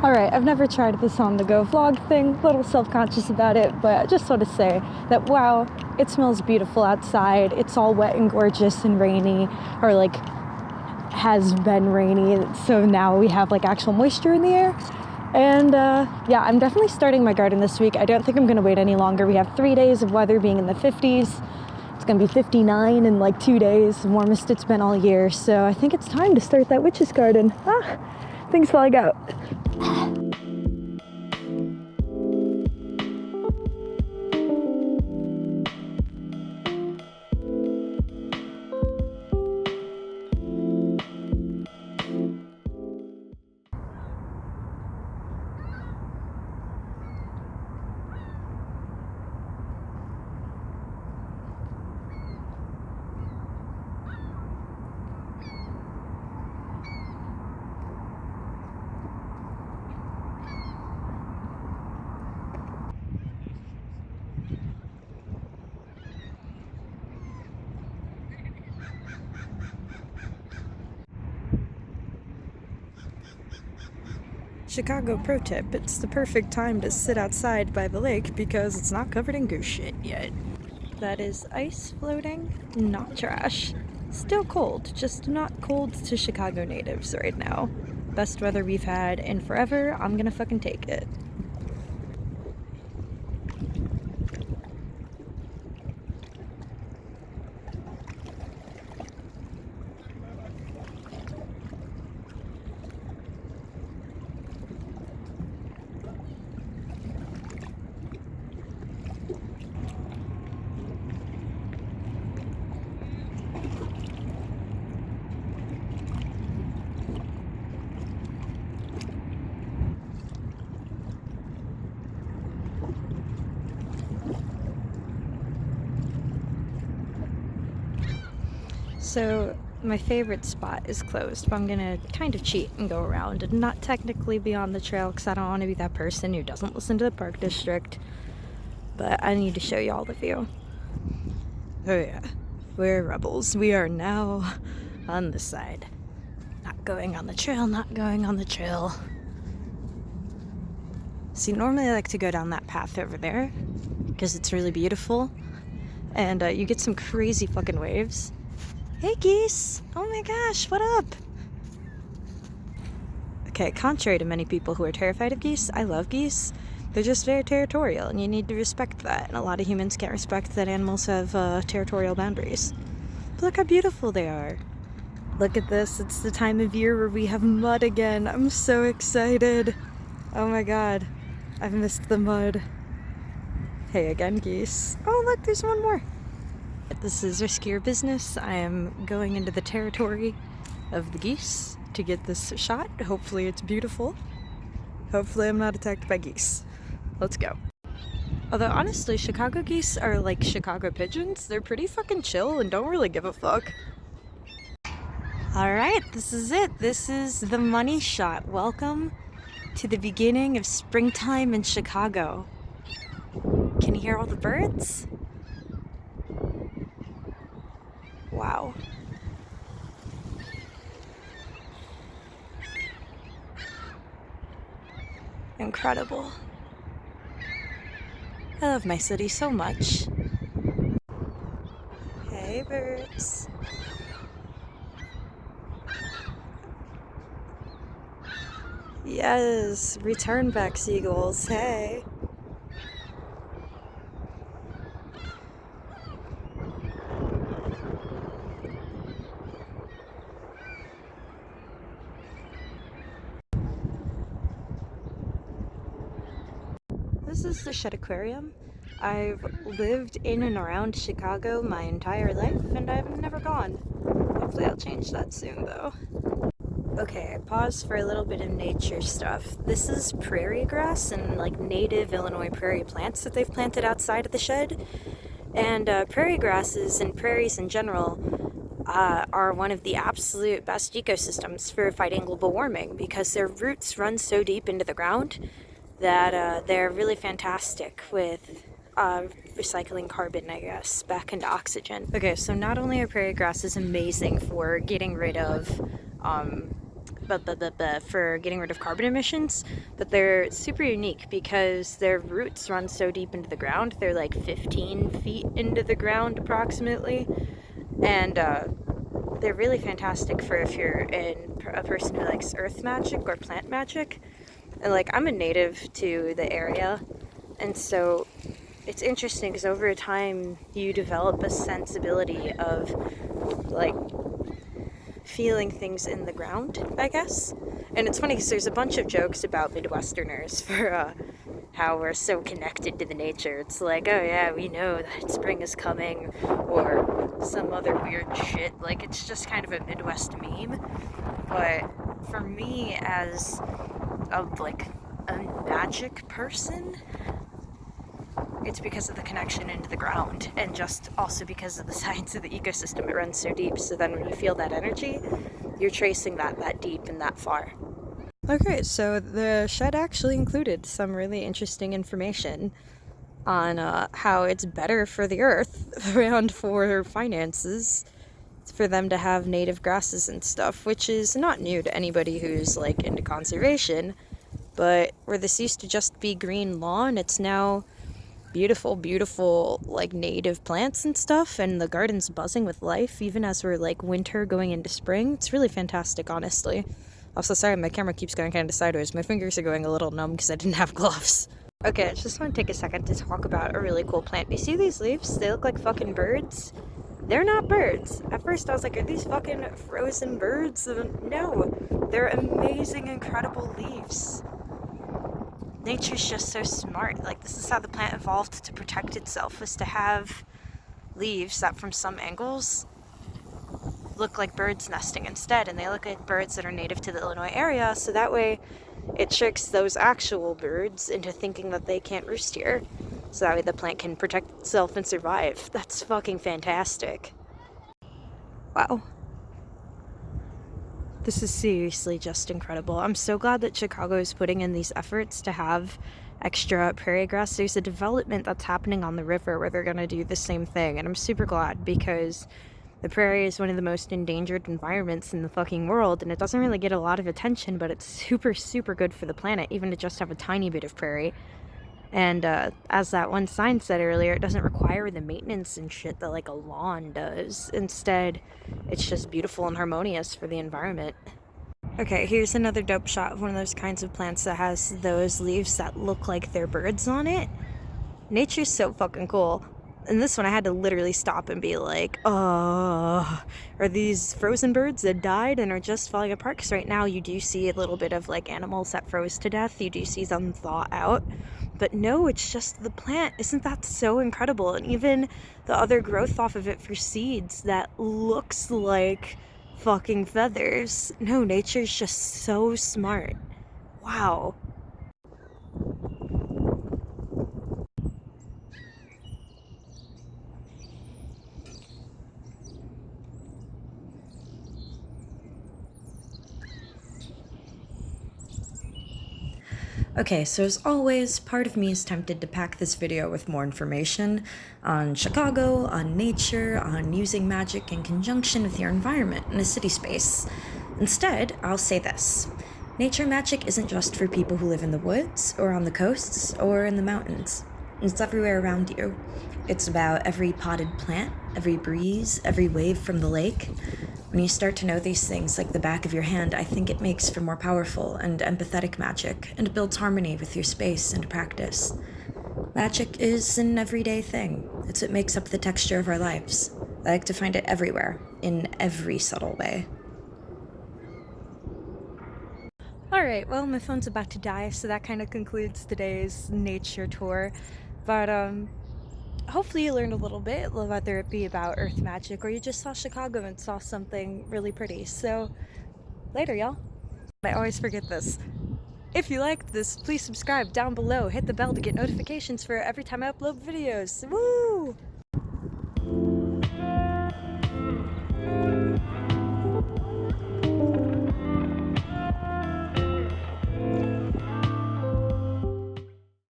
Alright, I've never tried this on the go vlog thing, a little self-conscious about it, but I just want to say that wow, it smells beautiful outside. It's all wet and gorgeous and rainy, or like has been rainy, so now we have like actual moisture in the air. And yeah, I'm definitely starting my garden this week. I don't think I'm gonna wait any longer. We have 3 days of weather being in the 50s. It's gonna be 59 in like 2 days, the warmest it's been all year. So I think it's time to start that witch's garden. Things falling out. Chicago pro tip, it's the perfect time to sit outside by the lake because it's not covered in goose shit yet. That is ice floating, not trash. Still cold, just not cold to Chicago natives right now. Best weather we've had in forever, I'm gonna fucking take it. So my favorite spot is closed, but I'm gonna kind of cheat and go around and not technically be on the trail because I don't want to be that person who doesn't listen to the park district, but I need to show you all the view. Oh yeah, we're rebels. We are now on this side. Not going on the trail, not going on the trail. See, normally I like to go down that path over there because it's really beautiful and you get some crazy fucking waves. Hey geese! Oh my gosh, what up? Okay, contrary to many people who are terrified of geese, I love geese. They're just very territorial and you need to respect that. And a lot of humans can't respect that animals have territorial boundaries. But look how beautiful they are. Look at this, it's the time of year where we have mud again. I'm so excited. Oh my god, I've missed the mud. Hey again, geese. Oh look, there's one more. This is risky your business. I am going into the territory of the geese to get this shot. Hopefully it's beautiful. Hopefully I'm not attacked by geese. Let's go. Although honestly, Chicago geese are like Chicago pigeons. They're pretty fucking chill and don't really give a fuck. Alright, this is it. This is the money shot. Welcome to the beginning of springtime in Chicago. Can you hear all the birds? Wow. Incredible. I love my city so much. Hey birds. Yes, return back seagulls, hey. This is the Shed Aquarium. I've lived in and around Chicago my entire life and I've never gone. Hopefully I'll change that soon though. Okay, I paused for a little bit of nature stuff. This is prairie grass and like native Illinois prairie plants that they've planted outside of the shed. And prairie grasses and prairies in general are one of the absolute best ecosystems for fighting global warming because their roots run so deep into the ground that they're really fantastic with recycling carbon, I guess, back into oxygen. Okay, so not only are prairie grasses amazing for getting rid of for getting rid of carbon emissions, but they're super unique because their roots run so deep into the ground. They're like 15 feet into the ground approximately, and they're really fantastic for if you're a person who likes earth magic or plant magic. And like, I'm a native to the area, and so it's interesting because over time you develop a sensibility of like feeling things in the ground, I guess. And it's funny because there's a bunch of jokes about Midwesterners for how we're so connected to the nature. It's like, oh yeah, we know that spring is coming, or some other weird shit. Like, it's just kind of a Midwest meme. But for me, as a magic person, it's because of the connection into the ground, and just also because of the science of the ecosystem. It runs so deep, so then when you feel that energy, you're tracing that deep and that far. Okay, so the shed actually included some really interesting information on how it's better for the earth and for finances for them to have native grasses and stuff, which is not new to anybody who's like into conservation. But where this used to just be green lawn, it's now beautiful like native plants and stuff, and the garden's buzzing with life even as we're like winter going into spring. It's really fantastic, honestly. Also, sorry, my camera keeps going kind of sideways. My fingers are going a little numb because I didn't have gloves. Okay, I just want to take a second to talk about a really cool plant. You see these leaves? They look like fucking birds. They're not birds. At first I was like, are these fucking frozen birds? No, they're amazing, incredible leaves. Nature's just so smart. Like, this is how the plant evolved to protect itself, was to have leaves that from some angles look like birds nesting instead, and they look like birds that are native to the Illinois area, so that way it tricks those actual birds into thinking that they can't roost here, so that way the plant can protect itself and survive. That's fucking fantastic. Wow. This is seriously just incredible. I'm so glad that Chicago is putting in these efforts to have extra prairie grass. There's a development that's happening on the river where they're going to do the same thing, and I'm super glad because the prairie is one of the most endangered environments in the fucking world, and it doesn't really get a lot of attention, but it's super good for the planet, even to just have a tiny bit of prairie. And as that one sign said earlier, it doesn't require the maintenance and shit that like a lawn does. Instead, it's just beautiful and harmonious for the environment. Okay, here's another dope shot of one of those kinds of plants that has those leaves that look like they're birds on it. Nature's so fucking cool. And this one I had to literally stop and be like, oh, are these frozen birds that died and are just falling apart? Because right now you do see a little bit of like animals that froze to death. You do see them thaw out. But no, it's just the plant. Isn't that so incredible? And even the other growth off of it for seeds that looks like fucking feathers. No, nature's just so smart. Wow. Okay, so as always, part of me is tempted to pack this video with more information on Chicago, on nature, on using magic in conjunction with your environment in a city space. Instead, I'll say this. Nature magic isn't just for people who live in the woods, or on the coasts, or in the mountains. It's everywhere around you. It's about every potted plant, every breeze, every wave from the lake. When you start to know these things like the back of your hand, I think it makes for more powerful and empathetic magic, and builds harmony with your space and practice. Magic is an everyday thing. It's what makes up the texture of our lives. I like to find it everywhere, in every subtle way. Alright, well, my phone's about to die, so that kind of concludes today's nature tour. But, hopefully you learned a little bit, whether it be about earth magic or you just saw Chicago and saw something really pretty. So, later, y'all. I always forget this. If you liked this, please subscribe down below. Hit the bell to get notifications for every time I upload videos. Woo!